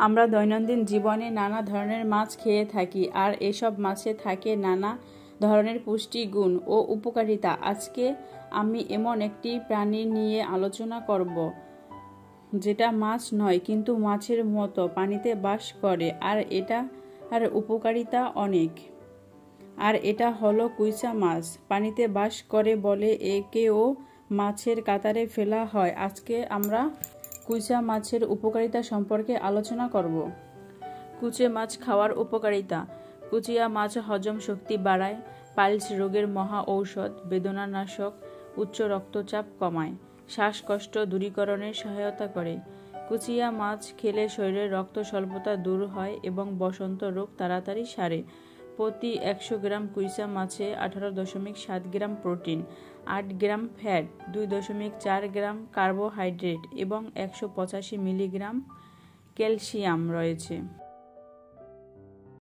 আমরা দৈনন্দিন জীবনে নানা ধরনের মাছ খেয়ে থাকি, আর এসব মাছে থাকে নানা ধরনের পুষ্টিগুণ ও উপকারিতা। আজকে আমি এমন একটি প্রাণী নিয়ে আলোচনা করব যেটা মাছ নয় কিন্তু মাছের মতো পানিতে বাস করে, আর উপকারিতা অনেক। আর এটা হলো কুইচা মাছ। পানিতে বাস করে বলে একেও মাছের কাতারে ফেলা হয়। আজকে আমরা কুইচা মাছের উপকারিতা সম্পর্কে আলোচনা করব। কুচে মাছ খাওয়ার উপকারিতা। কুচিয়া মাছ হজম শক্তি বাড়ায়, পাইলস রোগের মহা ঔষধ, বেদনানাশক, উচ্চ রক্তচাপ কমায়, শ্বাসকষ্ট দূরীকরণে সহায়তা করে। কুচিয়া মাছ খেলে শরীরের রক্ত স্বল্পতা দূর হয় এবং বসন্ত রোগ তাড়াতাড়ি সারে। প্রতি 100 গ্রাম কুইচা মাছে 18.7 গ্রাম প্রোটিন, 8 গ্রাম ফ্যাট, 2.4 গ্রাম কার্বোহাইড্রেট এবং 185 মিলিগ্রাম ক্যালসিয়াম রয়েছে।